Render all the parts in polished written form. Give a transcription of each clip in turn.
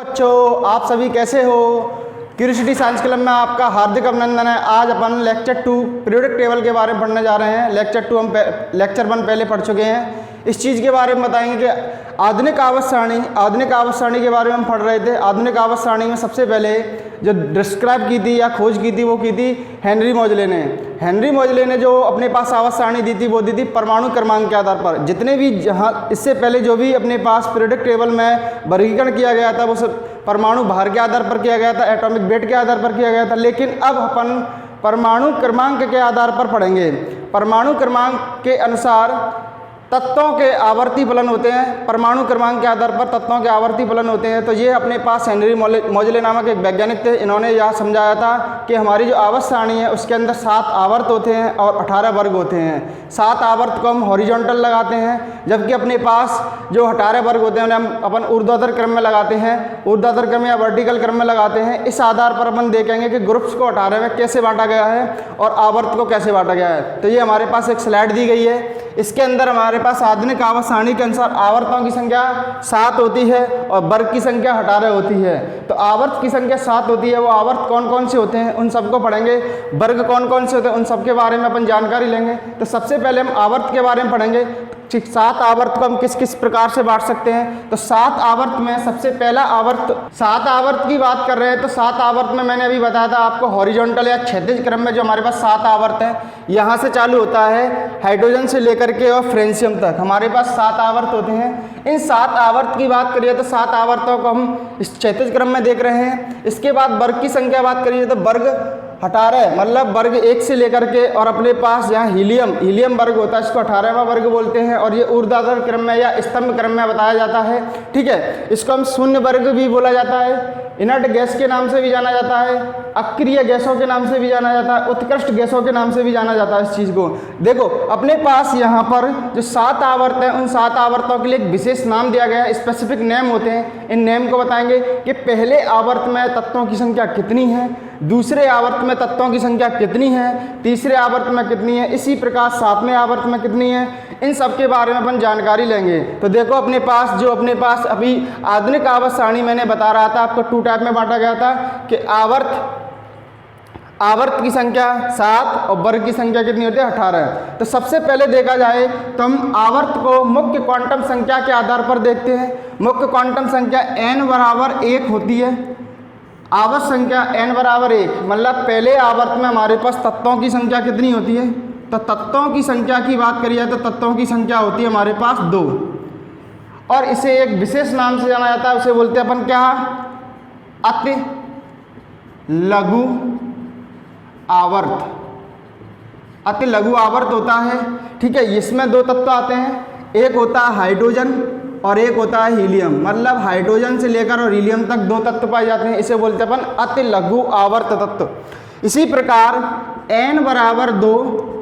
बच्चों, आप सभी कैसे हो। क्यूरियोसिटी साइंस क्लब में आपका हार्दिक अभिनंदन है। आज अपन लेक्चर 2 पीरियोडिक टेबल के बारे में पढ़ने जा रहे हैं। लेक्चर 2 हम लेक्चर 1 पहले पढ़ चुके हैं। इस चीज़ के बारे में बताएंगे कि आधुनिक आवर्त सारणी के बारे में हम पढ़ रहे थे। आधुनिक आवर्त सारणी में सबसे पहले जो डिस्क्राइब की थी या खोज की थी वो की थी हेनरी मोजले ने। हेनरी मोजले ने जो अपने पास आवर्त सारणी दी थी वो दी थी परमाणु क्रमांक के आधार पर। जितने भी जहाँ इससे पहले जो भी अपने पास पीरियोडिक टेबल में वर्गीकरण किया गया था वो सब परमाणु भार के आधार पर किया गया था, एटॉमिक वेट के आधार पर किया गया था। लेकिन अब अपन परमाणु क्रमांक के आधार पर पढ़ेंगे। परमाणु क्रमांक के अनुसार तत्वों के आवर्ती फलन होते हैं। परमाणु क्रमांक के आधार पर तत्वों के आवर्ती फलन होते हैं। तो ये अपने पास हेनरी मोजले नामक एक वैज्ञानिक थे। इन्होंने यह समझाया था कि हमारी जो आवर्त सारणी है उसके अंदर 7 आवर्त होते हैं और 18 वर्ग होते हैं। 7 आवर्त को हम हॉरिजॉन्टल लगाते हैं, जबकि अपने पास जो 18 वर्ग होते हैं उन्हें हम अपन ऊर्ध्वाधर क्रम में लगाते हैं, ऊर्ध्वाधर क्रम या वर्टिकल क्रम में लगाते हैं। इस आधार पर अपन देखेंगे कि ग्रुप्स को 18 में कैसे बांटा गया है और आवर्त को कैसे बांटा गया है। तो ये हमारे पास एक स्लाइड दी गई है। इसके अंदर हमारे पास आधुनिक आवर्त सारणी के अनुसार आवर्तों की संख्या 7 होती है और वर्ग की संख्या 18 होती है। तो आवर्त की संख्या 7 होती है। वो आवर्त कौन कौन से होते हैं उन सबको पढ़ेंगे। वर्ग कौन कौन से होते हैं उन सब के बारे में अपन जानकारी लेंगे। तो सबसे पहले हम आवर्त के बारे में पढ़ेंगे। 7 आवर्त को हम किस किस प्रकार से बांट सकते हैं। तो 7 आवर्त में सबसे पहला आवर्त 7 आवर्त की बात कर रहे हैं। तो 7 आवर्त में मैंने अभी बताया था आपको हॉरिजॉन्टल या क्षैतिज क्रम में जो हमारे पास 7 आवर्त हैं, यहाँ से चालू होता है हाइड्रोजन से लेकर के और फ्रेंशियम तक हमारे पास 7 आवर्त होते हैं। इन 7 आवर्त की बात करिए तो 7 आवर्तों को हम इस क्षैतिज क्रम में देख रहे हैं। इसके बाद वर्ग की संख्या बात करिए तो वर्ग 18 मतलब वर्ग 1 से लेकर के और अपने पास यहाँ हीलियम वर्ग होता है, इसको 18वां वर्ग बोलते हैं और ये ऊर्ध्वाधर क्रम में या स्तंभ क्रम में बताया जाता है। ठीक है, इसको हम शून्य वर्ग भी बोला जाता है, इनर्ट गैस के नाम से भी जाना जाता है, अक्रिय गैसों के नाम से भी जाना जाता है, उत्कृष्ट गैसों के नाम से भी जाना जाता है। इस चीज़ को देखो, अपने पास यहाँ पर जो 7 आवर्त हैं उन 7 आवर्तों के लिए एक विशेष नाम दिया गया है, स्पेसिफिक नेम होते हैं। इन नेम को बताएंगे कि पहले आवर्त में तत्वों की संख्या कितनी है, दूसरे आवर्त में तत्वों की संख्या कितनी है, तीसरे आवर्त में कितनी है, इसी प्रकार 7वें आवर्त में कितनी है। इन सब के बारे में अपन जानकारी लेंगे। तो देखो अपने पास अभी आधुनिक आवर्त सारणी मैंने बता रहा था आपको 2 टाइप में बांटा गया था कि आवर्त की संख्या 7 और वर्ग की संख्या कितनी होती है 18। तो सबसे पहले देखा जाए तो हम आवर्त को मुख्य क्वांटम संख्या के आधार पर देखते हैं। मुख्य क्वांटम संख्या n बराबर 1 होती है। आवर्त संख्या n बराबर 1 मतलब पहले आवर्त में हमारे पास तत्वों की संख्या कितनी होती है। तो तत्वों की संख्या की बात करिए तो तत्वों की संख्या होती है हमारे पास 2 और इसे एक विशेष नाम से जाना जाता है। उसे बोलते हैं अपन क्या, अति लघु आवर्त। अति लघु आवर्त होता है। ठीक है, इसमें 2 तत्व आते हैं, एक होता है हाइड्रोजन और एक होता है हीलियम। मतलब हाइड्रोजन से लेकर और हीलियम तक 2 तत्व पाए जाते हैं। इसे बोलते हैं अपन अति लघु आवर्त तत्व। इसी प्रकार n बराबर 2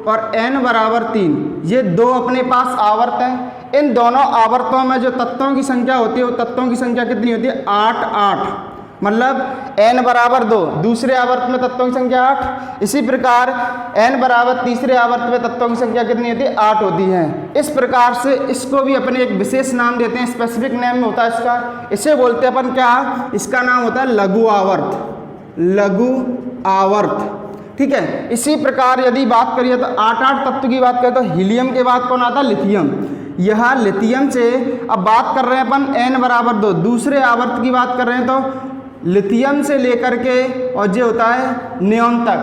और n बराबर 3 ये 2 अपने पास आवर्त हैं। इन दोनों आवर्तों में जो तत्वों की संख्या होती है वो तत्वों की संख्या कितनी होती है 8 मतलब n बराबर 2 दूसरे आवर्त में तत्वों की संख्या 8। इसी प्रकार n बराबर तीसरे आवर्त में तत्वों की संख्या कितनी होती है 8 होती है। इस प्रकार से इसको भी अपने एक विशेष नाम देते हैं, स्पेसिफिक नेम में होता है इसका। इसे बोलते हैं अपन क्या, इसका नाम होता है लघु आवर्त। ठीक है, इसी प्रकार यदि बात करिए तो 8 तत्व की बात करें तो हीलियम के बाद कौन आता है, लिथियम। यहाँ लिथियम से अब बात कर रहे हैं अपन n बराबर 2 दूसरे आवर्त की बात कर रहे हैं तो लिथियम से लेकर के और जो होता है नियोन तक,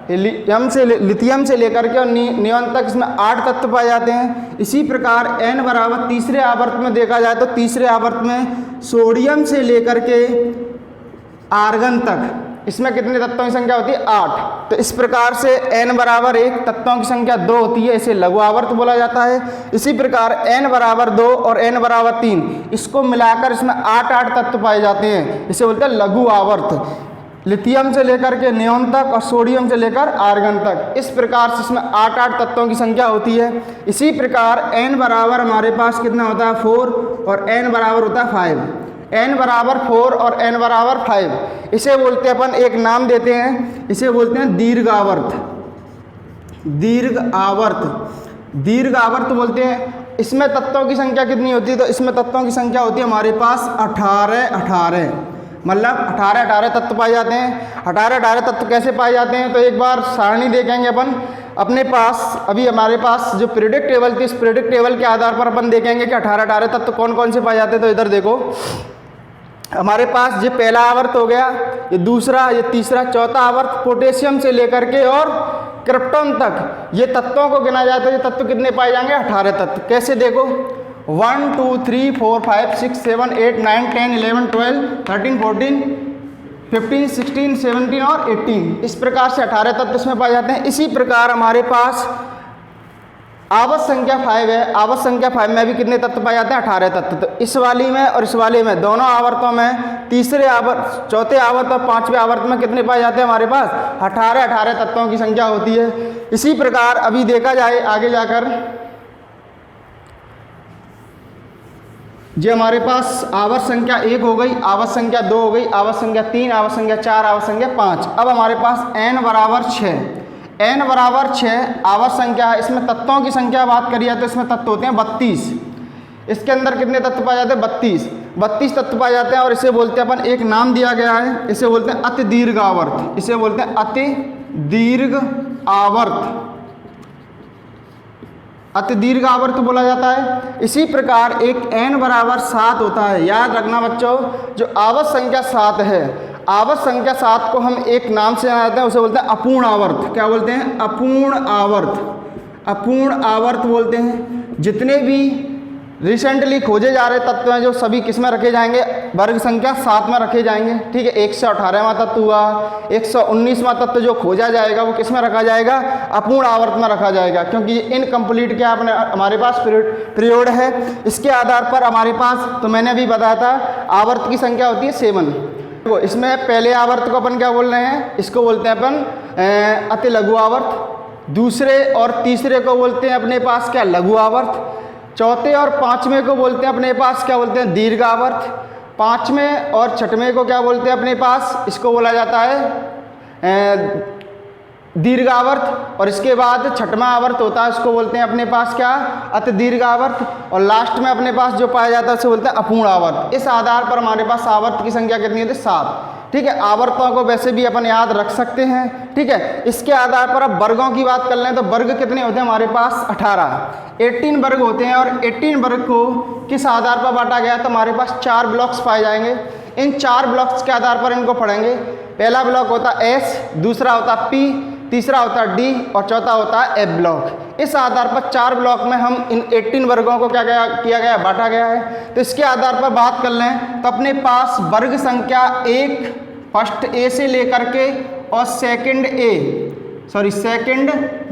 लिथियम से लेकर के और नियोन तक इसमें 8 तत्व पाए जाते हैं। इसी प्रकार n बराबर तीसरे आवर्त में देखा जाए तो तीसरे आवर्त में सोडियम से लेकर के आर्गन तक इसमें कितने तत्वों की संख्या होती है 8। तो इस प्रकार से n बराबर 1 तत्वों की संख्या 2 होती है, इसे लघु आवर्त बोला जाता है। इसी प्रकार n बराबर 2 और n बराबर 3 इसको मिलाकर इसमें 8 तत्व पाए जाते हैं, इसे बोलते हैं लघु आवर्त। लिथियम से लेकर के नियोन तक और सोडियम से लेकर आर्गन तक, इस प्रकार से इसमें 8 तत्वों की संख्या होती है। इसी प्रकार n बराबर हमारे पास कितना होता है 4 और n बराबर होता है 5। n बराबर 4 और n बराबर 5 इसे बोलते हैं अपन एक नाम देते हैं, इसे बोलते हैं दीर्घ आवर्त बोलते हैं। इसमें तत्वों की संख्या कितनी होती है, तो इसमें तत्वों की संख्या होती है हमारे पास 18। मतलब 18 तत्व पाए जाते हैं। 18 तत्व कैसे पाए जाते हैं, तो एक बार सारणी देखेंगे अपन अपने पास। अभी हमारे पास जो पीरियोडिक टेबल थी, इस पीरियोडिक टेबल के आधार पर अपन देखेंगे कि 18 तत्व कौन कौन से पाए जाते हैं। तो इधर देखो, हमारे पास ये पहला आवर्त हो गया, ये दूसरा, ये तीसरा, चौथा आवर्त पोटेशियम से लेकर के और क्रिप्टॉन तक ये तत्वों को गिना जाए तो ये तत्व कितने पाए जाएंगे, 18 तत्व। कैसे देखो, 1 2 3 4 5 6 7 8 9 10 11 12 13 14 15 16 17 और 18, इस प्रकार से 18 तत्व इसमें पाए जाते हैं। इसी प्रकार हमारे पास आवर्त संख्या 5 है। आवर्त संख्या 5 में भी कितने तत्व पाए जाते हैं, 18 तत्व। तो इस वाली में और इस वाली में, दोनों आवर्तों में, तीसरे आवर्त, चौथे आवर्त और पांचवें आवर्त में कितने पाए जाते हैं हमारे पास, 18 तत्वों की संख्या होती है। इसी प्रकार अभी देखा जाए आगे जाकर, जो हमारे पास आवर्त संख्या 1 हो गई, आवर्त संख्या 2 हो गई, आवर्त संख्या 3, आवर्त संख्या 4, आवर्त संख्या 5। अब हमारे पास n बराबर 6, n बराबर 6 आवर्त संख्या है। इसमें तत्वों की संख्या बात करिए तो इसमें तत्व होते हैं 32। इसके अंदर कितने तत्व पाए जाते हैं, 32 तत्व पाए जाते हैं। और इसे बोलते हैं अपन, एक नाम दिया गया है, इसे बोलते हैं अति दीर्घ आवर्त। इसे बोलते हैं अति दीर्घ आवर्त, अति दीर्घ आवर्त बोला जाता है। इसी प्रकार एक n बराबर 7 होता है। याद रखना बच्चों, जो आवर्त संख्या 7 है, आवर्त संख्या 7 को हम एक नाम से जाना जाते हैं, उसे बोलते हैं अपूर्ण आवर्त। क्या बोलते हैं, अपूर्ण आवर्त। अपूर्ण आवर्त बोलते हैं। जितने भी रिसेंटली खोजे जा रहे तत्व हैं, जो सभी किस में रखे जाएंगे, वर्ग संख्या 7 में रखे जाएंगे। ठीक है, 118वां तत्व हुआ, 119वां तत्व जो खोजा जाएगा वो किस में रखा जाएगा, अपूर्ण आवर्त में रखा जाएगा, क्योंकि इनकम्प्लीट क्या अपने हमारे पास पीरियड है। इसके आधार पर हमारे पास, तो मैंने अभी बताया था, आवर्त की संख्या होती है 7। इसमें पहले आवर्त को अपन क्या बोल रहे हैं, इसको बोलते हैं अपन अति लघु आवर्त। दूसरे और तीसरे को बोलते हैं अपने पास क्या, लघु आवर्त। चौथे और पांचवें को बोलते हैं अपने पास क्या बोलते हैं, दीर्घ आवर्त। पांचवें और छठवें को क्या बोलते हैं अपने पास, इसको बोला जाता है दीर्घ आवर्त। और इसके बाद छठवां आवर्त होता है, इसको बोलते हैं अपने पास क्या, अति दीर्घ आवर्त। और लास्ट में अपने पास जो पाया जाता है उसे बोलते हैं अपूर्ण आवर्त। इस आधार पर हमारे पास आवर्त की संख्या कितनी होती है, 7। ठीक है, आवर्तों को वैसे भी अपन याद रख सकते हैं। ठीक है, इसके आधार पर अब वर्गों की बात कर लें तो वर्ग कितने होते हैं हमारे पास, 18 वर्ग होते हैं। और 18 वर्ग को किस आधार पर बांटा गया, तो हमारे पास 4 ब्लॉक्स पाए जाएंगे। इन 4 ब्लॉक्स के आधार पर इनको पढ़ेंगे। पहला ब्लॉक होता है S, दूसरा होता है P, तीसरा होता है D और चौथा होता है F ब्लॉक। इस आधार पर 4 ब्लॉक में हम इन 18 वर्गों को क्या किया गया, बांटा गया है। तो इसके आधार पर बात कर लें तो अपने पास वर्ग संख्या 1 फर्स्ट A से लेकर के और सेकंड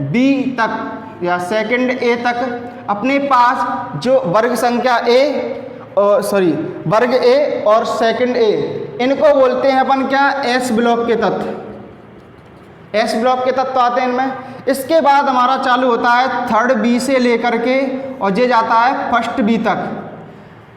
B तक या सेकंड A तक अपने पास जो वर्ग संख्या वर्ग A और सेकंड A, इनको बोलते हैं अपन क्या, S ब्लॉक के तत्व। S ब्लॉक के तत्व आते हैं इनमें। इसके बाद हमारा चालू होता है थर्ड B से लेकर के और ये जाता है फर्स्ट B तक।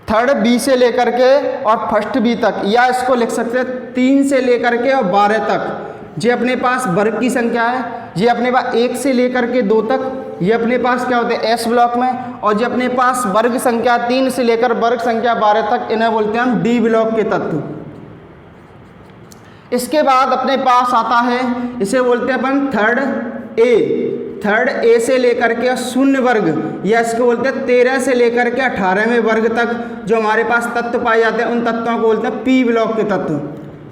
थर्ड B से लेकर के और फर्स्ट B तक, या इसको लिख सकते हैं 3 से लेकर के और 12 तक। ये अपने पास वर्ग की संख्या है। ये अपने पास 1 से लेकर के 2 तक, ये अपने पास क्या होते हैं, S ब्लॉक में। और ये अपने पास वर्ग संख्या 3 से लेकर वर्ग संख्या 12 तक, इन्हें बोलते हैं हम D ब्लॉक के तत्व। इसके बाद अपने पास आता है, इसे बोलते हैं अपन थर्ड A से लेकर के शून्य वर्ग, या इसको बोलते हैं 13 से लेकर के 18वें वर्ग तक जो हमारे पास तत्व पाए जाते हैं, उन तत्वों को बोलते हैं P ब्लॉक के तत्व।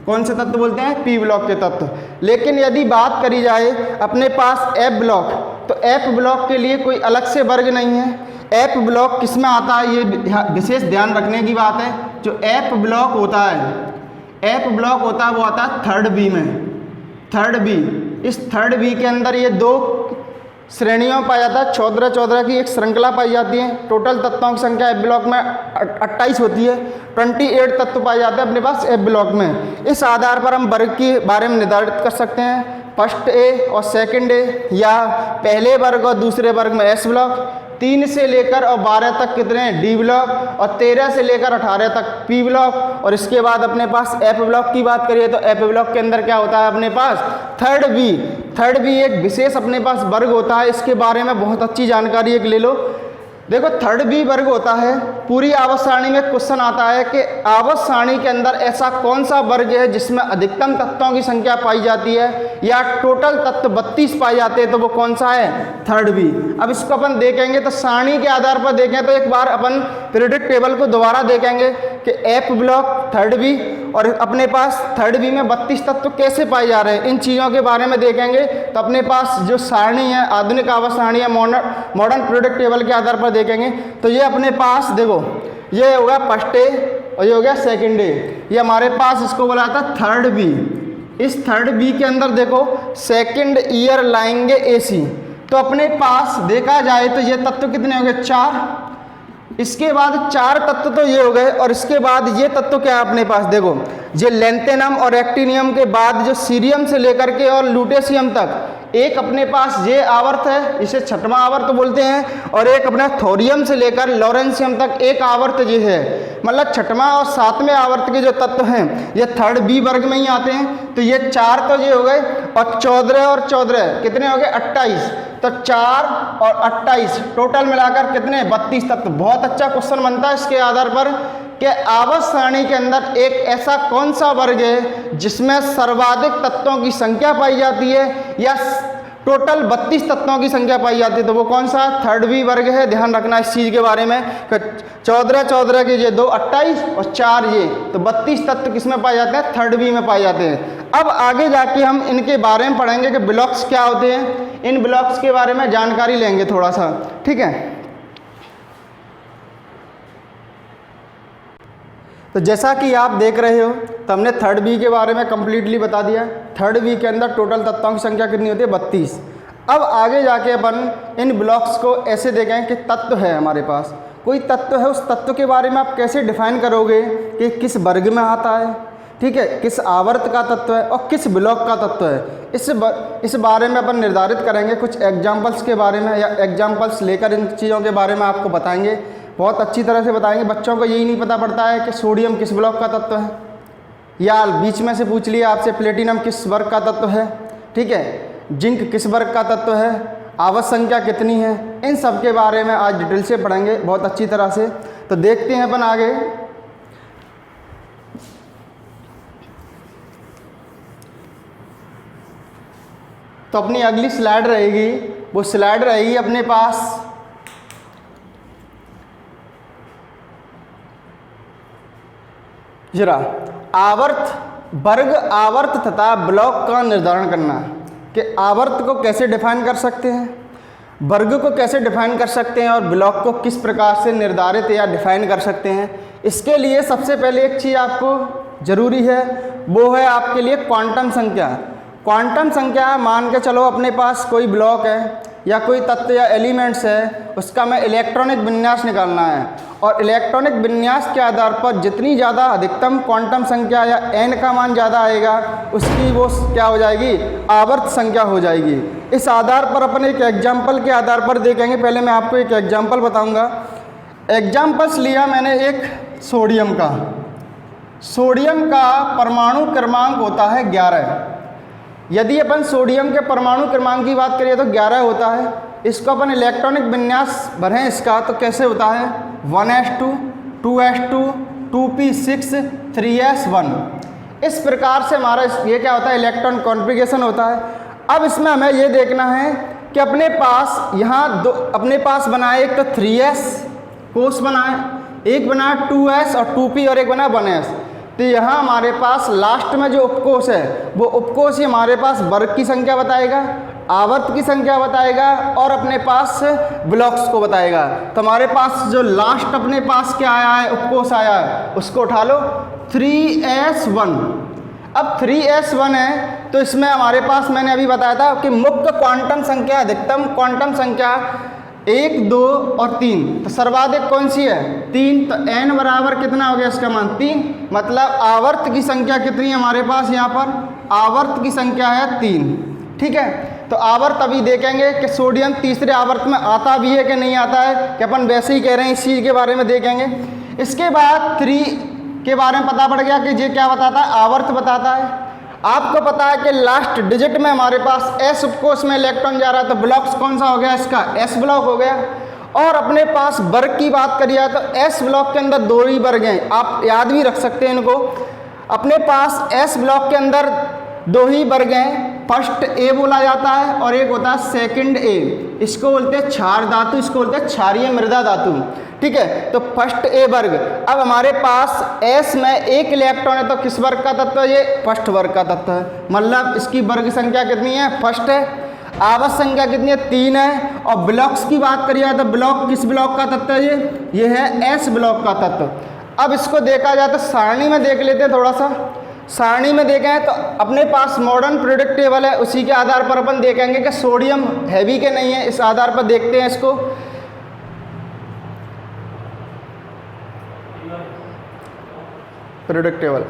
कौन से तत्व बोलते हैं, P ब्लॉक के तत्व। लेकिन यदि बात करी जाए अपने पास F ब्लॉक, तो F ब्लॉक के लिए कोई अलग से वर्ग नहीं है। F ब्लॉक किस में आता है, ये विशेष ध्यान रखने की बात है। जो F ब्लॉक होता है वो आता है थर्ड B में। थर्ड B, इस थर्ड B के अंदर ये 2 श्रेणियों पाया जाता है। 14 की एक श्रृंखला पाई जाती है। टोटल तत्वों की संख्या F ब्लॉक में 28 होती है। 28 तत्व पाए जाते हैं अपने पास F ब्लॉक में। इस आधार पर हम वर्ग के बारे में निर्धारित कर सकते हैं, फर्स्ट A और सेकंड A, या पहले वर्ग और दूसरे वर्ग में S ब्लॉक। 3 से लेकर और 12 तक कितने हैं, D ब्लॉक। और 13 से लेकर 18 तक P ब्लॉक। और इसके बाद अपने पास F ब्लॉक की बात करिए तो F ब्लॉक के अंदर क्या होता है अपने पास, थर्ड B एक विशेष अपने पास वर्ग होता है। इसके बारे में बहुत अच्छी जानकारी एक ले लो। देखो थर्ड बी वर्ग होता है, पूरी आवर्त सारणी में क्वेश्चन आता है कि आवर्त सारणी के अंदर ऐसा कौन सा वर्ग है जिसमें अधिकतम तत्वों की संख्या पाई जाती है या टोटल तत्व 32 पाए जाते हैं, तो वो कौन सा है, थर्ड बी। अब इसको अपन देखेंगे तो सारणी के आधार पर देखें तो एक बार अपन पीरियोडिक टेबल को दोबारा देखेंगे कि एफ ब्लॉक थर्ड बी और अपने पास थर्ड बी में 32 तत्व कैसे पाए जा रहे हैं, इन चीज़ों के बारे में देखेंगे। तो अपने पास जो सारणी है, आधुनिक आवर्त सारणी है, मॉडर्न पीरियोडिक टेबल के आधार पर देखेंगे तो ये अपने पास देखो, ये होगा फर्स्ट डे और ये हो गया सेकेंड डे, ये हमारे पास इसको बोला था थर्ड बी। इस थर्ड बी के अंदर देखो सेकेंड ईयर लाएंगे एसी, तो अपने पास देखा जाए तो ये तत्व कितने हो गए, 4। इसके बाद 4 तत्व तो ये हो गए और इसके बाद ये तत्व क्या है अपने पास, देखो ये लेंथेनम और एक्टिनियम के बाद जो सीरियम से लेकर के और लूटेशियम तक एक अपने पास ये आवर्त है, इसे छठवां आवर्त बोलते हैं, और एक अपना थोरियम से लेकर लॉरेंशियम तक एक आवर्त ये है। मतलब छठवां और सातवें आवर्त के जो तत्व हैं ये थर्ड बी वर्ग में ही आते हैं। तो ये 4 तो ये हो गए और 14 और 14 कितने हो गए, 28। तो 4 और 28 टोटल मिलाकर कितने, 32 तत्व। बहुत अच्छा क्वेश्चन बनता है इसके आधार पर कि आवर्त सारणी के अंदर एक ऐसा कौन सा वर्ग है जिसमें सर्वाधिक तत्वों की संख्या पाई जाती है या टोटल 32 तत्वों की संख्या पाई जाती है, तो वो कौन सा, थर्ड बी वर्ग है। ध्यान रखना इस चीज़ के बारे में। 14 के ये 2 28 और 4 ये, तो 32 तत्व किसमें पाए जाते हैं, थर्ड बी में पाए जाते हैं। अब आगे जाके हम इनके बारे में पढ़ेंगे कि ब्लॉक्स क्या होते हैं, इन ब्लॉक्स के बारे में जानकारी लेंगे थोड़ा सा, ठीक है। तो जैसा कि आप देख रहे हो तो हमने थर्ड बी के बारे में कंप्लीटली बता दिया। थर्ड बी के अंदर टोटल तत्वों की संख्या कितनी होती है, 32। अब आगे जाके अपन इन ब्लॉक्स को ऐसे देखें कि तत्व है हमारे पास, कोई तत्व है, उस तत्व के बारे में आप कैसे डिफाइन करोगे कि किस वर्ग में आता है, ठीक है, किस आवर्त का तत्व है और किस ब्लॉक का तत्व है। इस बारे में अपन निर्धारित करेंगे कुछ एग्जाम्पल्स के बारे में, या एग्जाम्पल्स लेकर इन चीज़ों के बारे में आपको बताएंगे, बहुत अच्छी तरह से बताएंगे। बच्चों को यही नहीं पता पड़ता है कि सोडियम किस ब्लॉक का तत्व है, या बीच में से पूछ लिया आपसे प्लेटिनम किस वर्ग का तत्व है, ठीक है, जिंक किस वर्ग का तत्व है, आवर्त संख्या कितनी है, इन सब के बारे में आज डिटेल से पढ़ेंगे बहुत अच्छी तरह से। तो देखते हैं अपन आगे। तो अपनी अगली स्लाइड रहेगी, वो स्लाइड रहेगी अपने पास जरा आवर्त, वर्ग, आवर्त तथा ब्लॉक का निर्धारण करना, कि आवर्त को कैसे डिफाइन कर सकते हैं, वर्ग को कैसे डिफाइन कर सकते हैं और ब्लॉक को किस प्रकार से निर्धारित या डिफाइन कर सकते हैं। इसके लिए सबसे पहले एक चीज़ आपको ज़रूरी है, वो है आपके लिए क्वांटम संख्या। क्वांटम संख्या मान के चलो अपने पास कोई ब्लॉक है या कोई तत्व या एलिमेंट्स है, उसका मैं इलेक्ट्रॉनिक विन्यास निकालना है, और इलेक्ट्रॉनिक विन्यास के आधार पर जितनी ज़्यादा अधिकतम क्वांटम संख्या या n का मान ज़्यादा आएगा उसकी वो क्या हो जाएगी, आवर्त संख्या हो जाएगी। इस आधार पर अपन एक एग्जाम्पल के आधार पर देखेंगे। पहले मैं आपको एक एग्जाम्पल बताऊंगा। एग्जाम्पल्स लिया मैंने एक सोडियम का। सोडियम का परमाणु क्रमांक होता है 11। यदि अपन सोडियम के परमाणु क्रमांक की बात करिए तो 11 होता है। इसको अपन इलेक्ट्रॉनिक विन्यास भरें इसका तो कैसे होता है, 1s2, 2s2, 2p6, 3s1। इस प्रकार से हमारा ये क्या होता है, इलेक्ट्रॉन कॉन्फ़िगरेशन होता है। अब इसमें हमें ये देखना है कि अपने पास यहाँ दो अपने पास बनाए, एक तो 3s कोष बनाए, एक बनाया 2s और 2p और एक बनाया 1s। तो यहाँ हमारे पास लास्ट में जो उपकोष है वो उपकोष ही हमारे पास वर्ग की संख्या बताएगा, आवर्त की संख्या बताएगा और अपने पास ब्लॉक्स को बताएगा। तो हमारे पास जो लास्ट अपने पास क्या आया है, उपकोष आया है, उसको उठा लो 3s1। अब 3s1 है तो इसमें हमारे पास मैंने अभी बताया था कि मुख्य क्वांटम संख्या, अधिकतम क्वांटम संख्या 1, 2 और 3। तो सर्वाधिक कौन सी है, 3। तो n बराबर कितना हो गया इसका मान 3। मतलब आवर्त की संख्या कितनी है हमारे पास, यहाँ पर आवर्त की संख्या है 3। ठीक है, तो आवर्त अभी देखेंगे कि सोडियम तीसरे आवर्त में आता भी है कि नहीं आता है, कि अपन वैसे ही कह रहे हैं, इस चीज़ के बारे में देखेंगे। इसके बाद 3 के बारे में पता पड़ गया कि ये क्या बताता है, आवर्त बताता है। आपको पता है कि लास्ट डिजिट में हमारे पास s उपकोष में इलेक्ट्रॉन जा रहा है, तो ब्लॉक्स कौन सा हो गया इसका, s ब्लॉक हो गया। और अपने पास वर्ग की बात करिए तो एस ब्लॉक के अंदर 2 ही वर्ग हैं, आप याद भी रख सकते हैं इनको। अपने पास एस ब्लॉक के अंदर 2 ही वर्ग हैं, फर्स्ट ए बोला जाता है और एक होता है सेकंड ए। इसको बोलते हैं क्षार धातु, इसको बोलते हैं क्षारीय मृदा धातु, ठीक है। तो फर्स्ट ए वर्ग। अब हमारे पास एस में 1 इलेक्ट्रॉन है तो किस वर्ग का तत्व है? ये फर्स्ट वर्ग का तत्व है, मतलब इसकी वर्ग संख्या कितनी है? फर्स्ट है। आवर्त संख्या कितनी है? 3 है। और ब्लॉक्स की बात करिए तो ब्लॉक किस ब्लॉक का तत्व है? ये है एस ब्लॉक का तत्व। अब इसको देखा जाए तो सारणी में देख लेते हैं, थोड़ा सा सारणी में देखें तो अपने पास मॉडर्न पीरियोडिक टेबल है, उसी के आधार पर अपन देखेंगे कि सोडियम हैवी के नहीं है, इस आधार पर देखते हैं इसको। पीरियोडिक टेबल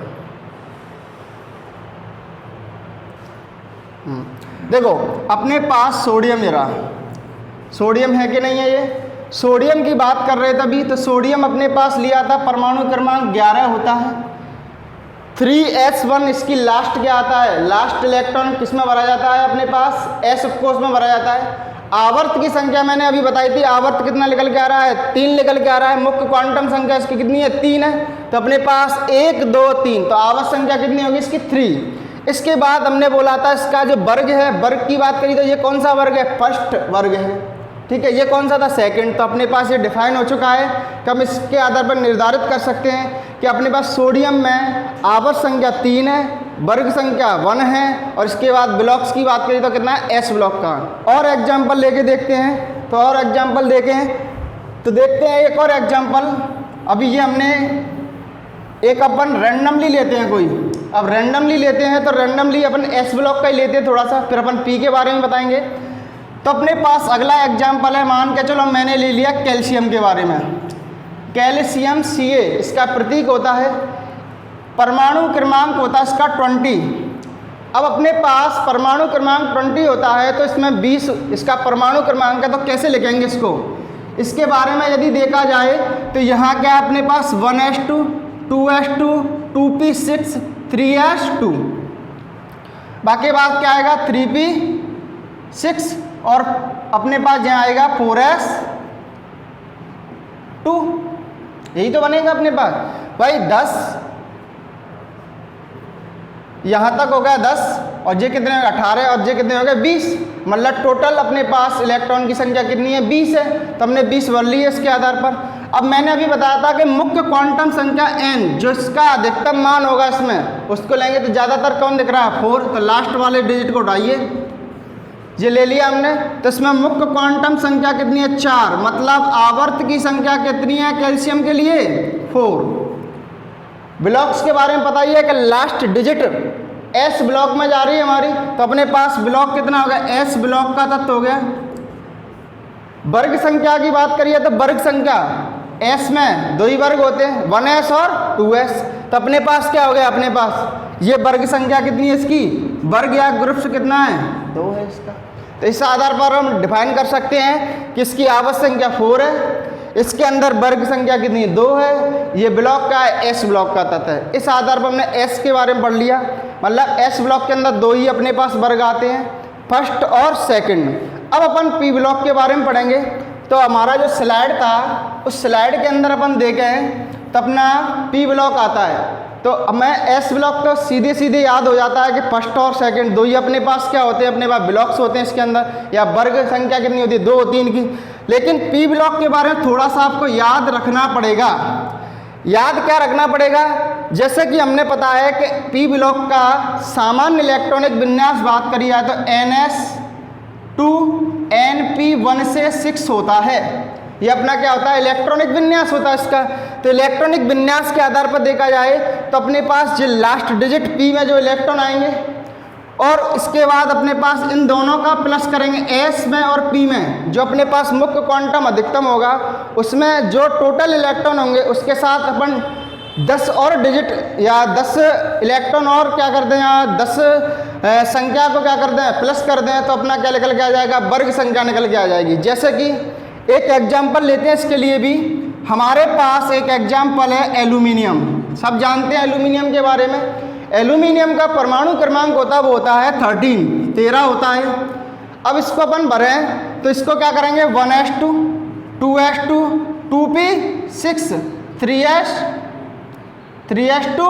देखो, अपने पास सोडियम ये रहा, सोडियम है कि नहीं है? ये सोडियम की बात कर रहे थे अभी, तो सोडियम अपने पास लिया था, परमाणु क्रमांक 11 होता है। 3s1 इसकी लास्ट क्या आता है? लास्ट इलेक्ट्रॉन किस में भरा जाता है? अपने पास s कोष में भरा जाता है। आवर्त की संख्या मैंने अभी बताई थी, आवर्त कितना निकल के आ रहा है? 3 निकल के आ रहा है। मुख्य क्वांटम संख्या इसकी कितनी है? 3 है। तो अपने पास 1 2 3, तो आवर्त संख्या कितनी होगी इसकी? 3। इसके बाद हमने बोला था इसका जो वर्ग है, वर्ग की बात करी तो ये कौन सा वर्ग है? फर्स्ट वर्ग है, ठीक है। ये कौन सा था? सेकंड। तो अपने पास ये डिफाइन हो चुका है कि हम इसके आधार पर निर्धारित कर सकते हैं कि अपने पास सोडियम में आवर्त संख्या 3 है, वर्ग संख्या 1 है, और इसके बाद ब्लॉक्स की बात करें तो कितना है? एस ब्लॉक का। और एग्जाम्पल लेके देखते हैं, तो और एग्जाम्पल देखें तो देखते हैं एक और एग्जाम्पल। अभी ये हमने एक अपन रैंडमली लेते हैं कोई, अब रैंडमली लेते हैं तो रैंडमली अपन एस ब्लॉक का ही लेते हैं थोड़ा सा, फिर अपन पी के बारे में बताएंगे। तो अपने पास अगला एग्जाम्पल है, मान के चलो मैंने ले लिया कैल्शियम के बारे में। कैल्शियम Ca इसका प्रतीक होता है, परमाणु क्रमांक होता है इसका 20। अब अपने पास परमाणु क्रमांक 20 होता है तो इसमें 20 इसका परमाणु क्रमांक है, तो कैसे लिखेंगे इसको? इसके बारे में यदि देखा जाए तो यहाँ क्या है अपने पास? 1s2 2s2 2p6 3s2, बाकी बात क्या आएगा? 3p6, और अपने पास यहाँ आएगा 4s2, यही तो बनेगा अपने पास भाई। 10 यहाँ तक हो गया 10, और ये कितने हो गए? 18, और ये कितने हो गए? 20। मतलब टोटल अपने पास इलेक्ट्रॉन की संख्या कितनी है? 20 है। तो हमने 20 भर ली है इसके आधार पर। अब मैंने अभी बताया था कि मुख्य क्वांटम संख्या n, जो इसका अधिकतम मान होगा इसमें, उसको लेंगे तो ज़्यादातर कौन दिख रहा है? 4। तो लास्ट वाले डिजिट को उठाइए, ये ले लिया हमने। तो इसमें मुख्य क्वांटम संख्या कितनी है? 4। मतलब आवर्त की संख्या कितनी है कैल्शियम के लिए? 4। ब्लॉक्स के बारे में बताइए कि लास्ट डिजिट एस ब्लॉक में जा रही है हमारी, तो अपने पास ब्लॉक कितना हो गया? एस ब्लॉक का तत्व हो गया। वर्ग संख्या की बात करिए तो वर्ग संख्या एस में 2 ही वर्ग होते हैं, 1s और 2s। तो अपने पास क्या हो गया? अपने पास ये वर्ग संख्या कितनी है इसकी? वर्ग या ग्रुप से कितना है? 2 है इसका। तो इस आधार पर हम डिफाइन कर सकते हैं कि इसकी आवर्त संख्या 4 है, इसके अंदर वर्ग संख्या कितनी? 2 है। ये ब्लॉक का है? एस ब्लॉक का तत्व है। इस आधार पर हमने एस के बारे में पढ़ लिया, मतलब एस ब्लॉक के अंदर 2 ही अपने पास वर्ग आते हैं, फर्स्ट और सेकंड। अब अपन पी ब्लॉक के बारे में पढ़ेंगे। तो हमारा जो स्लाइड था, उस स्लाइड के अंदर अपन देखें तो अपना पी ब्लॉक आता है। तो मैं एस ब्लॉक तो सीधे सीधे याद हो जाता है कि फर्स्ट और सेकंड 2 ही अपने पास क्या होते हैं? अपने पास ब्लॉक्स होते हैं इसके अंदर, या वर्ग संख्या कितनी होती है? 2 होती है इनकी। लेकिन पी ब्लॉक के बारे में थोड़ा सा आपको याद रखना पड़ेगा। याद क्या रखना पड़ेगा? जैसे कि हमने पता है कि पी ब्लॉक का सामान्य इलेक्ट्रॉनिक विन्यास बात करी जाए तो ns2 np1 से 6 होता है। ये अपना क्या होता है? इलेक्ट्रॉनिक विन्यास होता है इसका। तो इलेक्ट्रॉनिक विन्यास के आधार पर देखा जाए तो अपने पास जो लास्ट डिजिट पी में जो इलेक्ट्रॉन आएंगे, और इसके बाद अपने पास इन दोनों का प्लस करेंगे एस में और पी में, जो अपने पास मुख्य क्वांटम अधिकतम होगा उसमें जो टोटल इलेक्ट्रॉन होंगे उसके साथ अपन 10 और डिजिट या 10 इलेक्ट्रॉन और क्या कर दें, यहाँ 10 संख्या को क्या कर दें? प्लस कर दें, तो अपना क्या निकल के आ जाएगा? वर्ग संख्या निकल के आ जाएगी। जैसे कि एक एग्जाम्पल लेते हैं इसके लिए भी। हमारे पास एक एग्जाम्पल है एल्यूमिनियम। सब जानते हैं एल्यूमिनियम के बारे में। एल्यूमिनियम का परमाणु क्रमांक होता है वो होता है 13 होता है। अब इसको अपन भरें तो इसको क्या करेंगे? 1s2 2s2 2p6 3s2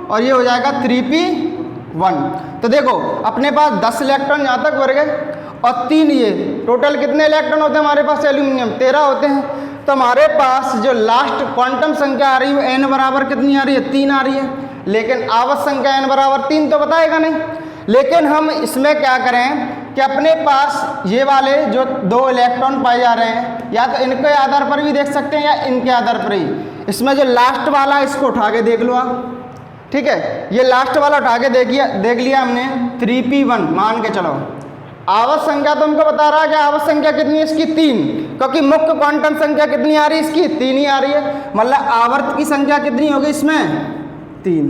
और ये हो जाएगा 3p1। तो देखो अपने पास 10 इलेक्ट्रॉन यहाँ तक भर गए और 3 ये, टोटल कितने इलेक्ट्रॉन होते हैं हमारे पास एल्यूमिनियम? 13 होते हैं। तो हमारे पास जो लास्ट क्वांटम संख्या आ रही है n बराबर कितनी आ रही है? 3 आ रही है। लेकिन आवर्त संख्या n बराबर 3 तो बताएगा नहीं। लेकिन हम इसमें क्या करें कि अपने पास ये वाले जो 2 इलेक्ट्रॉन पाए जा रहे हैं, या तो इनके आधार पर भी देख सकते हैं या इनके आधार पर ही। इसमें जो लास्ट वाला है इसको उठा के देख लो आप, ठीक है। ये लास्ट वाला उठा के देख लिया हमने 3p1 मान के चलो। आवर्त संख्या तो हमको बता रहा है कि आवर्त संख्या कितनी है इसकी? 3, क्योंकि मुख्य क्वांटम संख्या कितनी आ रही है इसकी? 3 ही आ रही है। मतलब आवर्त की संख्या कितनी होगी इसमें? 3।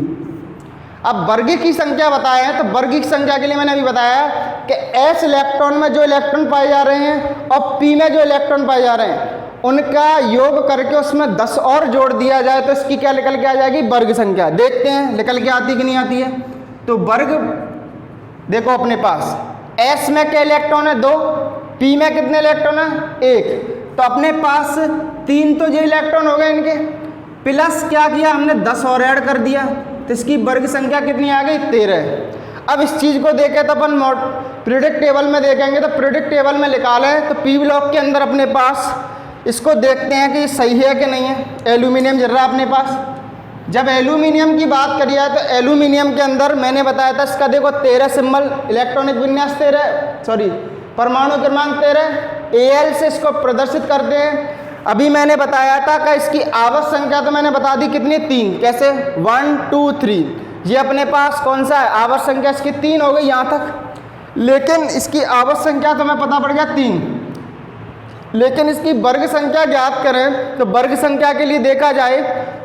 अब वर्ग की संख्या बताए हैं, तो वर्ग की संख्या के लिए मैंने अभी बताया कि s इलेक्ट्रॉन में जो इलेक्ट्रॉन पाए जा रहे हैं और p में जो इलेक्ट्रॉन पाए जा रहे हैं उनका योग करके उसमें 10 और जोड़ दिया जाए तो इसकी क्या निकल के आ जाएगी? वर्ग संख्या। देखते हैं निकल के आती कि नहीं आती है। तो वर्ग देखो अपने पास s में क्या इलेक्ट्रॉन है? 2, p में कितने इलेक्ट्रॉन है? 1। तो अपने पास 3 तो ये इलेक्ट्रॉन हो गए इनके, प्लस क्या किया हमने? 10 और ऐड कर दिया, तो इसकी वर्ग संख्या कितनी आ गई? 13। अब इस चीज़ को देखें तो अपन पीरियोडिक टेबल में देखेंगे, तो पीरियोडिक टेबल में निकाले तो p ब्लॉक के अंदर अपने पास इसको देखते हैं कि सही है कि नहीं है। एल्यूमिनियम जल रहा है अपने पास। जब एल्यूमिनियम की बात करी है तो एल्यूमिनियम के अंदर मैंने बताया था इसका देखो 13 सिंबल, इलेक्ट्रॉनिक विन्यास 13 परमाणु क्रमांक 13 Al से इसको प्रदर्शित करते हैं। अभी मैंने बताया था कि इसकी आवर्त संख्या तो मैंने बता दी कितनी? 3। कैसे? 1 2 3। ये अपने पास कौन सा है? आवर्त संख्या इसकी 3 हो गई यहाँ तक। लेकिन इसकी आवर्त संख्या तो हमें पता पड़ गया 3। लेकिन इसकी वर्ग संख्या ज्ञात करें तो वर्ग संख्या के लिए देखा जाए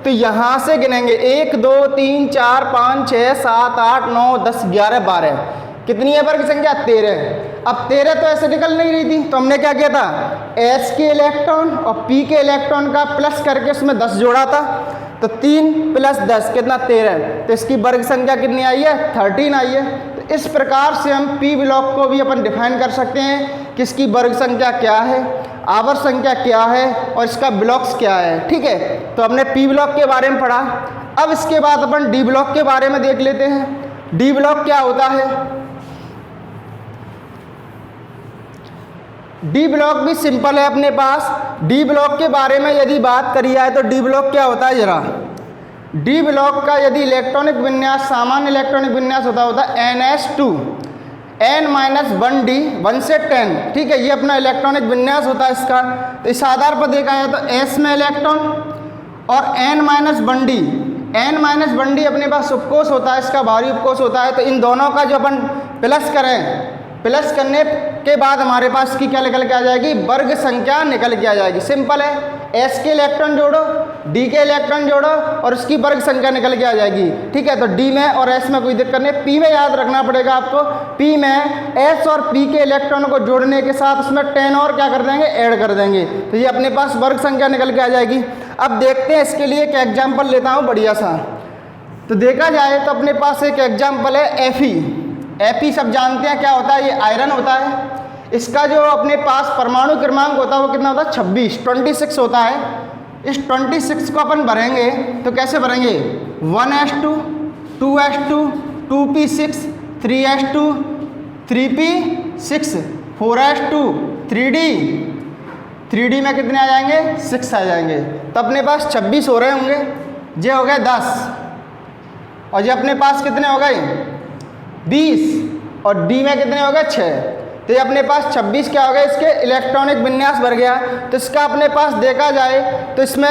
तो यहाँ से गिनेंगे 1 2 3 4 5 6 7 8 9 10 11 12। कितनी है वर्ग संख्या? 13। अब 13 तो ऐसे निकल नहीं रही थी, तो हमने क्या किया था? s के इलेक्ट्रॉन और p के इलेक्ट्रॉन का प्लस करके उसमें 10 जोड़ा था। तो 3 + 10 कितना? 13। तो इसकी वर्ग संख्या कितनी आई है? 13 आई है। तो इस प्रकार से हम p ब्लॉक को भी अपन डिफाइन कर सकते हैं कि इसकी वर्ग संख्या क्या है, आवर्त संख्या क्या है और इसका ब्लॉक्स क्या है। ठीक है, तो हमने p ब्लॉक के बारे में पढ़ा। अब इसके बाद अपन d ब्लॉक के बारे में देख लेते हैं। d ब्लॉक क्या होता है? डी ब्लॉक भी सिंपल है अपने पास। डी ब्लॉक के बारे में यदि बात करी जाए तो डी ब्लॉक क्या होता है जरा? डी ब्लॉक का यदि इलेक्ट्रॉनिक विन्यास, सामान्य इलेक्ट्रॉनिक विन्यास होता है NS2 N-1D 1 से 10। ठीक है, ये अपना इलेक्ट्रॉनिक विन्यास होता है इसका। तो इस आधार पर देखा जाए तो S में इलेक्ट्रॉन और N-1D N-1D अपने पास उपकोष होता है, इसका भारी उपकोष होता है। तो इन दोनों का जो अपन प्लस करें, प्लस करने के बाद हमारे पास की क्या निकल के आ जाएगी? वर्ग संख्या निकल के आ जाएगी। सिंपल है, S के इलेक्ट्रॉन जोड़ो, D के इलेक्ट्रॉन जोड़ो और उसकी वर्ग संख्या निकल के आ जाएगी। ठीक है, तो D में और S में कोई दिक्कत नहीं। P में याद रखना पड़ेगा आपको, P में S और P के इलेक्ट्रॉन को जोड़ने के साथ उसमें 10 और क्या कर देंगे? ऐड कर देंगे। तो ये अपने पास वर्ग संख्या निकल के आ जाएगी। अब देखते हैं, इसके लिए एक एग्जाम्पल लेता हूँ बढ़िया सा। तो देखा जाए तो अपने पास एक एग्जाम्पल है Fe सब जानते हैं क्या होता है? ये आयरन होता है। इसका जो अपने पास परमाणु क्रमांक होता है वो कितना होता है? 26 होता है। इस 26 को अपन भरेंगे तो कैसे भरेंगे? 1s2 2s2 2p6 3s2 3p6 4s2 3d में कितने आ जाएंगे? 6 आ जाएंगे। तो अपने पास 26 हो रहे होंगे, ये हो गए 10 और ये अपने पास कितने हो गए? 20 और D में कितने हो गए? 6। तो ये अपने पास 26 क्या हो गया? इसके इलेक्ट्रॉनिक विन्यास भर गया। तो इसका अपने पास देखा जाए तो इसमें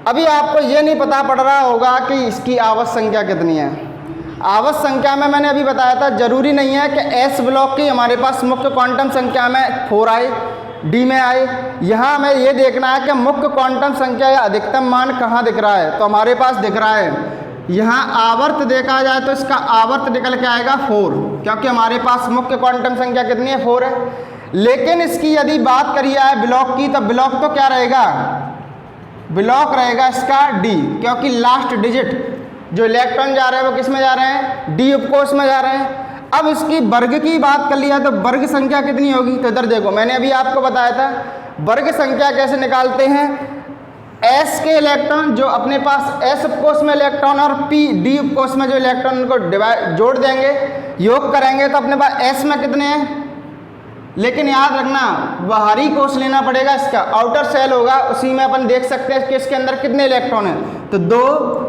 अभी आपको ये नहीं पता पड़ रहा होगा कि इसकी आवर्त संख्या कितनी है। आवर्त संख्या में मैंने अभी बताया था, जरूरी नहीं है कि S ब्लॉक की हमारे पास मुख्य क्वांटम संख्या में 4 आए, D में आए। यहाँ हमें ये देखना है कि मुख्य क्वांटम संख्या या अधिकतम मान कहाँ दिख रहा है। तो हमारे पास दिख रहा है यहाँ आवर्त देखा जाए तो इसका आवर्त निकल के आएगा 4, क्योंकि हमारे पास मुख्य क्वांटम संख्या कितनी है? 4 है। लेकिन इसकी यदि बात करी जाए ब्लॉक की, तो ब्लॉक तो क्या रहेगा? ब्लॉक रहेगा इसका D, क्योंकि लास्ट डिजिट जो इलेक्ट्रॉन जा रहे हैं वो किस में जा रहे हैं? D उपकोष में जा रहे हैं। अब इसकी वर्ग की बात कर लिया तो वर्ग संख्या कितनी होगी? तो इधर देखो, मैंने अभी आपको बताया था वर्ग संख्या कैसे निकालते हैं, S के इलेक्ट्रॉन जो अपने पास S उपकोष में इलेक्ट्रॉन और P D उपकोष में जो इलेक्ट्रॉन उनको जोड़ देंगे, योग करेंगे तो अपने पास S में कितने हैं। लेकिन याद रखना बाहरी कोष लेना पड़ेगा, इसका आउटर सेल होगा, उसी में अपन देख सकते हैं कि इसके अंदर कितने इलेक्ट्रॉन हैं। तो 2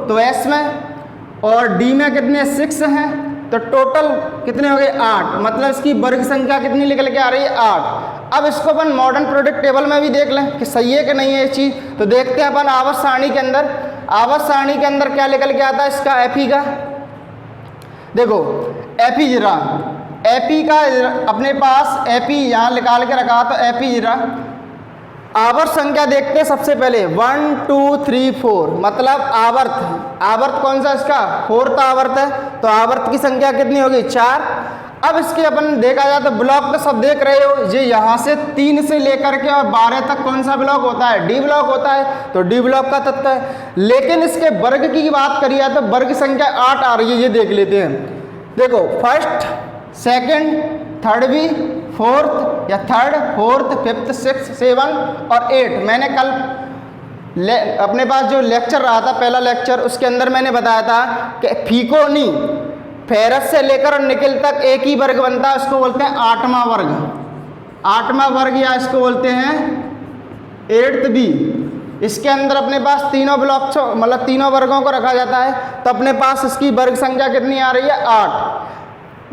तो S में और D में कितने 6 हैं, तो टोटल कितने हो गए 8। मतलब इसकी वर्ग संख्या कितनी निकल के आ रही है 8। अब इसको अपन मॉडर्न प्रोडक्ट टेबल में भी देख लें कि सही है कि नहीं है ये चीज़। तो देखते हैं अपन आवर्त सारणी के अंदर, आवर्त सारणी के अंदर क्या निकल के आता है इसका Fe का। देखो Fe जरा Fe का अपने पास Fe यहाँ निकाल के रखा, तो Fe जरा आवर्त संख्या देखते हैं सबसे पहले 1 2 3 4, मतलब आवर्त कौन सा इसका 4th आवर्त है, तो आवर्त की संख्या कितनी होगी 4। अब इसके अपन देखा जाए तो ब्लॉक तो सब देख रहे हो, ये यहाँ से 3 से लेकर के और 12 तक कौन सा ब्लॉक होता है, डी ब्लॉक होता है, तो डी ब्लॉक का तत्व है। लेकिन इसके वर्ग की बात करिए तो वर्ग संख्या 8 आ रही है, ये देख लेते हैं। देखो फर्स्ट, सेकंड, थर्ड भी, फोर्थ या थर्ड, फोर्थ, फिफ्थ, 6, 7 और 8। मैंने कल अपने पास जो लेक्चर रहा था पहला लेक्चर, उसके अंदर मैंने बताया था कि फीकोनी फेरस से लेकर और निकिल तक एक ही वर्ग बनता है, उसको बोलते हैं 8वां वर्ग। 8वां वर्ग या इसको बोलते हैं 8th बी। इसके अंदर अपने पास तीनों ब्लॉक मतलब तीनों वर्गों को रखा जाता है, तो अपने पास इसकी वर्ग संख्या कितनी आ रही है 8।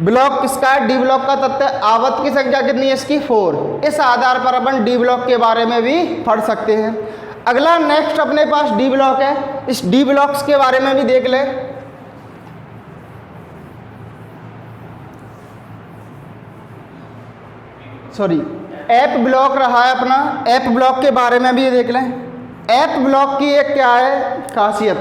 ब्लॉक किसका है, डी ब्लॉक का तत्व है। आवर्त की संख्या कितनी है इसकी 4। इस आधार पर अपन डी ब्लॉक के बारे में भी पढ़ सकते हैं। अगला नेक्स्ट अपने पास डी ब्लॉक है, इस डी ब्लॉक्स के बारे में भी देख ले। सॉरी एफ ब्लॉक रहा है अपना, एफ ब्लॉक के बारे में भी देख लें। एफ ब्लॉक की एक क्या है खासियत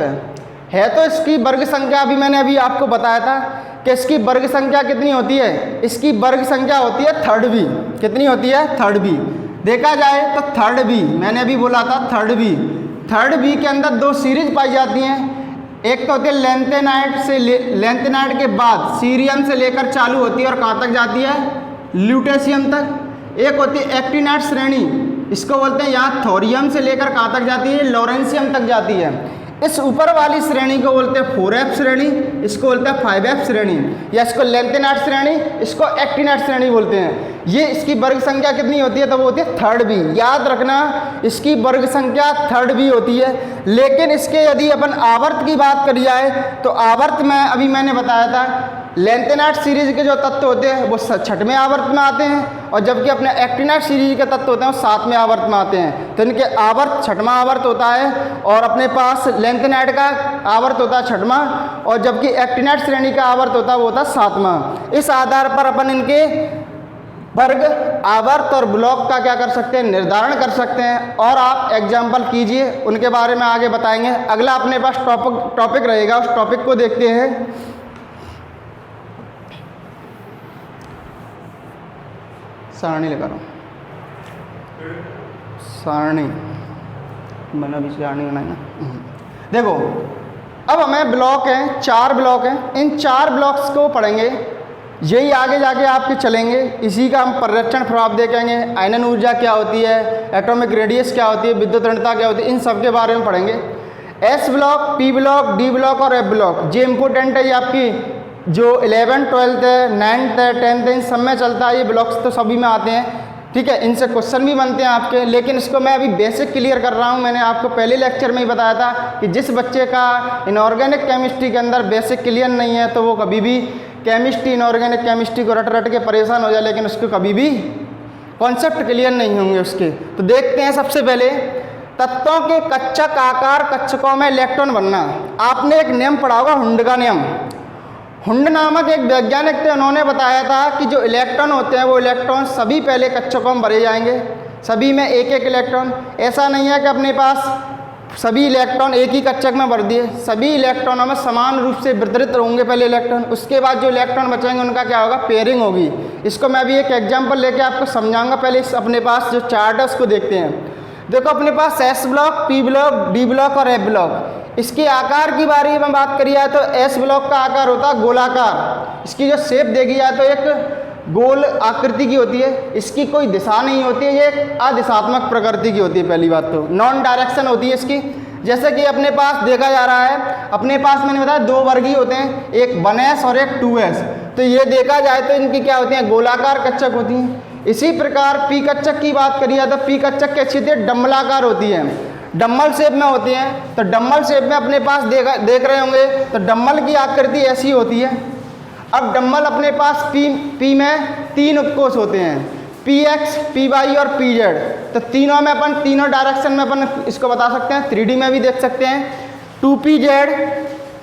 है तो इसकी वर्ग संख्या अभी मैंने अभी आपको बताया था कि इसकी वर्ग संख्या कितनी होती है, इसकी वर्ग संख्या होती है 3rd बी। कितनी होती है 3rd बी। देखा जाए तो 3rd बी मैंने अभी बोला था 3rd बी। 3rd बी के अंदर 2 सीरीज पाई जाती हैं, एक तो होती है लेंथेनाइट के बाद सीरियम से लेकर चालू होती है और कहाँ तक जाती है ल्यूटेशियम तक। एक होती है एक्टिनाइट श्रेणी, इसको बोलते हैं यहाँ थोरियम से लेकर कहाँ तक जाती है लॉरेंशियम तक जाती है। इस ऊपर वाली श्रेणी को बोलते हैं 4f श्रेणी, इसको बोलते हैं 5f श्रेणी, या इसको लेंथेनाइट श्रेणी, इसको एक्टिनाइट श्रेणी बोलते हैं। ये इसकी वर्ग संख्या कितनी होती है तो वो होती है 3rd बी। याद रखना इसकी वर्ग संख्या 3rd बी होती है। लेकिन इसके यदि अपन आवर्त की बात करी जाए तो आवर्त में अभी मैंने बताया था लेंथेनाइट सीरीज के जो तत्व होते हैं वो 6वें आवर्त में आते हैं, और जबकि अपने एक्टिनाइट सीरीज के तत्व होते हैं वो 7वें आवर्त में आते हैं। तो इनके आवर्त 6वां आवर्त होता है, और अपने पास लेंथेनाइट का आवर्त होता है 6वां, और जबकि एक्टिनाइट श्रेणी का आवर्त होता है वो होता है 7वां। इस आधार पर अपन इनके वर्ग, आवर्त और ब्लॉक का क्या कर सकते हैं निर्धारण कर सकते हैं, और आप एग्जाम्पल कीजिए, उनके बारे में आगे बताएंगे। अगला अपने पास टॉपिक रहेगा, उस टॉपिक को देखते हैं। सारणी लगा रहा हूँ, सारणी मैंने अभी सारणी बनाई ना। देखो अब हमें ब्लॉक हैं, 4 ब्लॉक हैं, इन 4 ब्लॉक्स को पढ़ेंगे, यही आगे जाके आपके चलेंगे। इसी का हम परिरक्षण प्रभाव देखेंगे, आयनन ऊर्जा क्या होती है, एटॉमिक रेडियस क्या होती है, विद्युत ऋणता क्या होती है, इन सब के बारे में पढ़ेंगे। S block, P block, D block और एफ ब्लॉक ये इंपॉर्टेंट है। ये आपकी जो 11th 12th है, 9th है, 10th है, इन सब में चलता है। ये ब्लॉक्स तो सभी में आते हैं, ठीक है, इनसे क्वेश्चन भी बनते हैं आपके। लेकिन इसको मैं अभी बेसिक क्लियर कर रहा हूँ। मैंने आपको पहले लेक्चर में ही बताया था कि जिस बच्चे का इनऑर्गेनिक केमिस्ट्री के अंदर बेसिक क्लियर नहीं है तो वो कभी भी केमिस्ट्री, इनऑर्गेनिक केमिस्ट्री को रट के परेशान हो जाए, लेकिन उसको कभी भी कॉन्सेप्ट क्लियर नहीं होंगे उसके। तो देखते हैं सबसे पहले तत्वों के कक्षक आकार कक्षकों में इलेक्ट्रॉन बनना। आपने एक नियम पढ़ा होगा हुंड का नियम। हुंड नामक एक वैज्ञानिक थे, उन्होंने बताया था कि जो इलेक्ट्रॉन होते हैं वो इलेक्ट्रॉन सभी पहले कक्षकों में भरे जाएंगे, सभी में एक एक इलेक्ट्रॉन। ऐसा नहीं है कि अपने पास सभी इलेक्ट्रॉन एक ही कक्षक में भर दिए, सभी इलेक्ट्रॉनों में समान रूप से वितरित होंगे पहले इलेक्ट्रॉन। उसके बाद जो इलेक्ट्रॉन बचेंगे उनका क्या होगा पेयरिंग होगी। इसको मैं अभी एक एग्जाम्पल लेके आपको समझाऊंगा। पहले अपने पास जो चार्ट है उसको देखते हैं। देखो अपने पास S block, P block, D block और एफ ब्लॉक। इसके आकार की बारे में बात करी जाए तो एस ब्लॉक का आकार होता है गोलाकार। इसकी जो शेप देखी जाए तो एक गोल आकृति की होती है, इसकी कोई दिशा नहीं होती है, ये एक अदिशात्मक प्रकृति की होती है। पहली बात तो नॉन डायरेक्शन होती है इसकी। जैसे कि अपने पास देखा जा रहा है, अपने पास मैंने बताया दो वर्ग ही होते हैं, एक 1s और एक 2s। तो ये देखा जाए तो इनकी क्या होती हैं, गोलाकार कच्चक होती हैं। इसी प्रकार पी कच्चक की बात करिए तो पी कच्चक कैसी होती है, डम्बलाकार होती है, डम्बल शेप में होती हैं। तो डम्बल शेप में अपने पास देख रहे होंगे तो डम्बल की आकृति ऐसी होती है। अब डम्बल अपने पास पी में 3 उपकोष होते हैं, px, py और pz। तो तीनों में अपन तीनों डायरेक्शन में अपन इसको बता सकते हैं, 3D में भी देख सकते हैं। 2pz,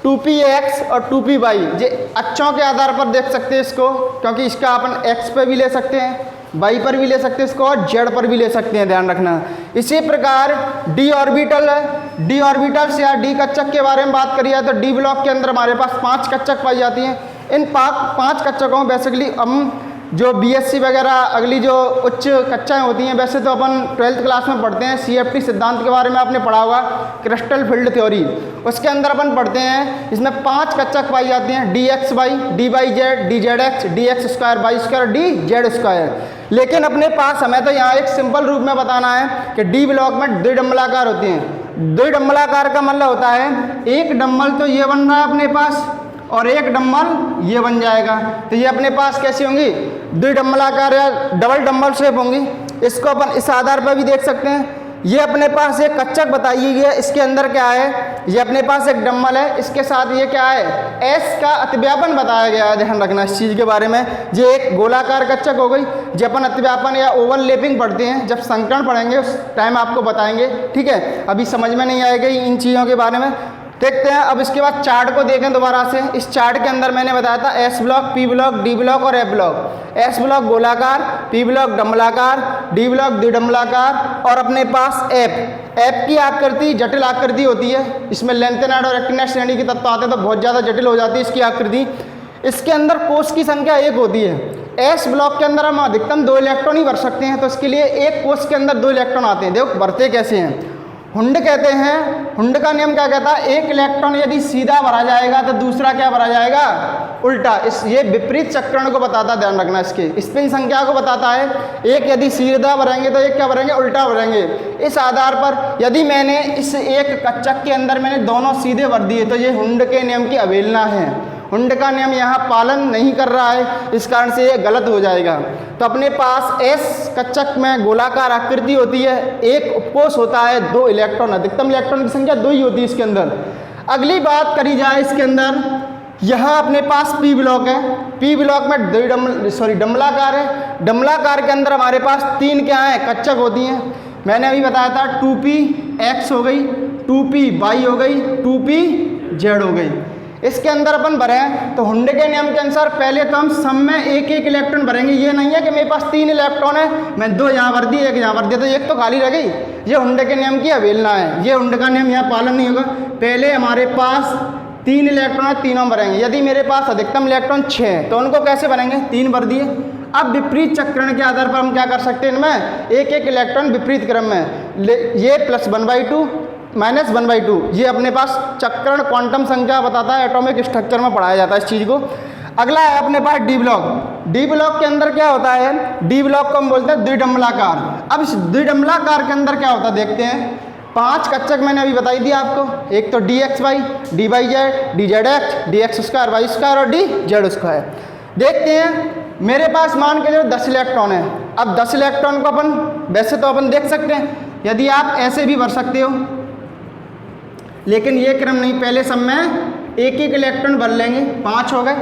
2px और 2py ये अक्षों के आधार पर देख सकते हैं इसको, क्योंकि इसका अपन x पे भी ले सकते हैं, y पर भी ले सकते हैं इसको और z पर भी ले सकते हैं, ध्यान रखना। इसी प्रकार d ऑर्बिटल है, d ऑर्बिटल से या d कच्चक के बारे में बात करिए तो d ब्लॉक के अंदर हमारे पास 5 कच्चक पाई जाती हैं। इन 5 कच्चकों बेसिकली हम जो बीएससी वगैरह अगली जो उच्च कक्षाएं होती हैं, वैसे तो अपन 12th क्लास में पढ़ते हैं CFT सिद्धांत के बारे में आपने पढ़ा होगा, क्रिस्टल फील्ड थ्योरी, उसके अंदर अपन पढ़ते हैं इसमें 5 कच्चक पाई जाती हैं, dxy, dyz, dzx, dx² y² dz²। लेकिन अपने पास हमें तो यहाँ एक सिंपल रूप में बताना है कि डी ब्लॉक में द्विडम्बलाकार होती हैं। द्विडम्बलाकार का मतलब होता है एक डम्बल तो ये बन रहा है अपने पास और एक डम्बल ये बन जाएगा। तो ये अपने पास कैसी होंगी, द्विडम्बलाकार या डबल डम्बल शेप होंगी। इसको अपन इस आधार पर भी देख सकते हैं। ये अपने पास एक कच्चक बताई गई है, इसके अंदर क्या है, ये अपने पास एक डम्बल है, इसके साथ ये क्या है, एस का अतिव्यापन बताया गया है। ध्यान रखना इस चीज़ के बारे में। ये एक गोलाकार कच्चक हो गई। जब अपन अतिव्यापन या ओवरलैपिंग पढ़ते हैं, जब संकरण पढ़ेंगे उस टाइम आपको बताएंगे, ठीक है। अभी समझ में नहीं आएगा इन चीज़ों के बारे में। देखते हैं अब इसके बाद चार्ट को देखें दोबारा से। इस चार्ट के अंदर मैंने बताया था S block, P block, D block और एफ ब्लॉक। एस ब्लॉक गोलाकार, पी ब्लॉक डम्बलाकार, डी ब्लॉक द्विडम्बलाकार और अपने पास एफ की आकृति जटिल आकृति होती है। इसमें लेंथेनॉइड और एक्टिनॉइड श्रेणी के तत्व आते हैं तो बहुत ज़्यादा जटिल हो जाती है इसकी आकृति। इसके अंदर कोष की संख्या 1 होती है। एस ब्लॉक के अंदर हम अधिकतम 2 इलेक्ट्रॉन ही भर सकते हैं, तो इसके लिए एक कोष के अंदर 2 इलेक्ट्रॉन आते हैं। देखो भरते कैसे हैं, हुंड कहते हैं। हुंड का नियम क्या कहता है, एक इलेक्ट्रॉन यदि सीधा भरा जाएगा तो दूसरा क्या भरा जाएगा, उल्टा। ये विपरीत चक्रण को बताता है, ध्यान रखना। इसके स्पिन संख्या को बताता है। एक यदि सीधा भरेंगे तो एक क्या भरेंगे, उल्टा भरेंगे। इस आधार पर यदि मैंने इस एक कच्चक के अंदर मैंने दोनों सीधे भर दिए तो ये हुंड के नियम की अवहेलना है। हुंड का नियम यहाँ पालन नहीं कर रहा है, इस कारण से ये गलत हो जाएगा। तो अपने पास एस कच्चक में गोलाकार आकृति होती है, एक उपकोष होता है, 2 इलेक्ट्रॉन, अधिकतम इलेक्ट्रॉन की संख्या 2 ही होती है इसके अंदर। अगली बात करी जाए इसके अंदर, यहाँ अपने पास पी ब्लॉक है। पी ब्लॉक में डम्बलाकार है। डम्बलाकार के अंदर हमारे पास 3 क्या हैं, कच्चक होती हैं। मैंने अभी बताया था 2px हो गई, 2py हो गई, 2pz हो गई। इसके अंदर अपन भरें तो हुंड के नियम के अनुसार पहले तो हम सब में एक एक इलेक्ट्रॉन भरेंगे। ये नहीं है कि मेरे पास 3 इलेक्ट्रॉन है, मैं 2 यहाँ भर दिए, 1 यहाँ भर दिया तो 1 तो खाली रह गई। ये हुंड के नियम की अवहेलना है, ये हुंड का नियम यहाँ पालन नहीं होगा। पहले हमारे पास 3 इलेक्ट्रॉन है, तीनों भरेंगे। यदि मेरे पास अधिकतम इलेक्ट्रॉन 6 है तो उनको कैसे भरेंगे, 3 भर दिए। अब विपरीत चक्रण के आधार पर हम क्या कर सकते हैं, इनमें एक एक इलेक्ट्रॉन विपरीत क्रम में, ये +1/2 -1/2। ये अपने पास चक्रण क्वांटम संख्या बताता है, एटॉमिक स्ट्रक्चर में पढ़ाया जाता है इस चीज़ को। अगला है अपने पास डी ब्लॉक। डी ब्लॉक के अंदर क्या होता है, डी ब्लॉक को हम बोलते हैं द्विडम्बलाकार। अब इस द्विडम्बलाकार के अंदर क्या होता है देखते हैं। 5 कच्चक मैंने अभी बताई दी आपको, एक तो dxy, dyz, dzx, dx² y² और dz²। देखते हैं मेरे पास मान के जो 10 इलेक्ट्रॉन है। अब 10 इलेक्ट्रॉन को अपन वैसे तो अपन देख सकते हैं, यदि आप ऐसे भी भर सकते हो, लेकिन ये क्रम नहीं। पहले सब में एक एक इलेक्ट्रॉन भर लेंगे। 5 हो गए,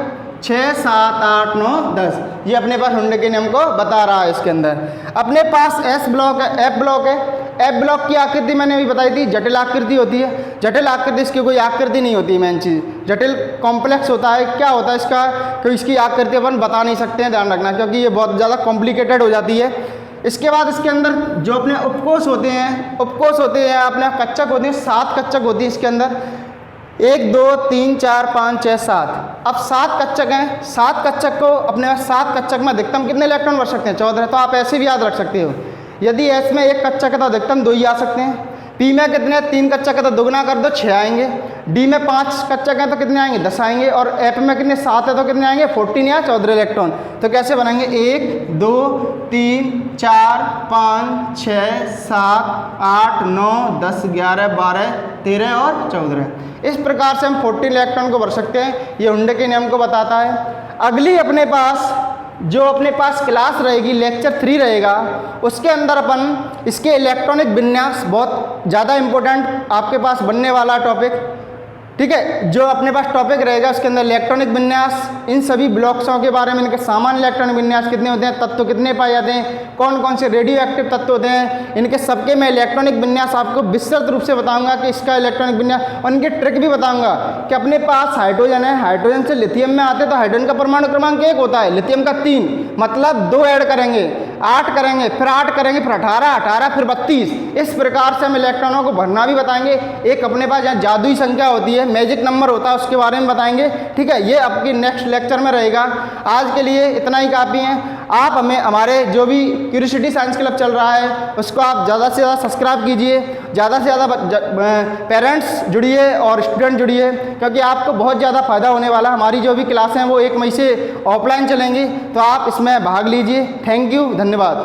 6, 7, 8, 9, 10। ये अपने पास हुंड के नियम को बता रहा है। इसके अंदर अपने पास एस ब्लॉक है, एफ ब्लॉक है। एफ ब्लॉक की आकृति मैंने अभी बताई थी, जटिल आकृति होती है। जटिल आकृति, इसकी कोई आकृति नहीं होती। मेन चीज़ जटिल कॉम्प्लेक्स होता है। क्या होता है इसका, तो इसकी आकृति अपन बता नहीं सकते हैं, ध्यान रखना, क्योंकि ये बहुत ज़्यादा कॉम्प्लिकेटेड हो जाती है। इसके बाद इसके अंदर जो अपने उपकोष होते हैं, अपने कच्चक होते हैं, 7 कच्चक होती है इसके अंदर। 1, 2, 3, 4, 5, 6, 7। अब 7 कच्चक हैं। 7 कच्चक को अपने 7 कच्चक में अधिकतम कितने इलेक्ट्रॉन भर सकते हैं, 14। तो आप ऐसे भी याद रख सकते हो। यदि एस में 1 कच्चक है तो अधिकतम 2 ही आ सकते हैं। पी में कितने, 3 कच्चक है तो दुगना कर दो 6 आएंगे। डी में 5 कच्चा हैं तो कितने आएंगे, 10 आएंगे। और एफ में कितने 7 है तो कितने आएंगे, 14 या 14 इलेक्ट्रॉन। तो कैसे बनाएंगे, 1 2 3 4 5 6 7 8 9 10 11 12 13 और 14। इस प्रकार से हम 14 इलेक्ट्रॉन को भर सकते हैं। ये हुंडे के नियम को बताता है। अगली अपने पास जो अपने पास क्लास रहेगी, लेक्चर 3 रहेगा, उसके अंदर अपन इसके इलेक्ट्रॉनिक विन्यास, बहुत ज़्यादा इम्पोर्टेंट आपके पास बनने वाला टॉपिक, ठीक है। जो अपने पास टॉपिक रहेगा उसके अंदर इलेक्ट्रॉनिक विन्यास, इन सभी ब्लॉक्सों के बारे में, इनके सामान्य इलेक्ट्रॉनिक विन्यास कितने होते हैं, तत्व कितने पाए जाते हैं, कौन कौन से रेडियो एक्टिव तत्व होते हैं, इनके सबके मैं इलेक्ट्रॉनिक विन्यास आपको विस्तृत रूप से बताऊंगा कि इसका इलेक्ट्रॉनिक विन्यास, और इनके ट्रिक भी बताऊंगा कि अपने पास हाइड्रोजन है, हाइड्रोजन से लिथियम में आते तो हाइड्रोजन का परमाणु क्रमांक 1 होता है, लिथियम का 3, मतलब 2 ऐड करेंगे, 8 करेंगे, फिर 8 करेंगे, फिर 18 फिर 32। इस प्रकार से हम इलेक्ट्रॉनों को भरना भी बताएंगे। एक अपने पास यहाँ जादुई संख्या होती है, मैजिक नंबर होता है, उसके बारे में बताएंगे, ठीक है। ये आपकी नेक्स्ट लेक्चर में रहेगा। आज के लिए इतना ही काफ़ी है। आप हमें हमारे जो भी क्यूरियोसिटी साइंस क्लब चल रहा है उसको आप ज़्यादा से ज़्यादा सब्सक्राइब कीजिए, ज़्यादा से ज़्यादा पेरेंट्स जुड़िए और स्टूडेंट जुड़िए, क्योंकि आपको बहुत ज़्यादा फ़ायदा होने वाला। हमारी जो भी क्लासें हैं वो 1 मई से ऑफलाइन चलेंगी, तो आप इसमें भाग लीजिए। थैंक यू, धन्यवाद।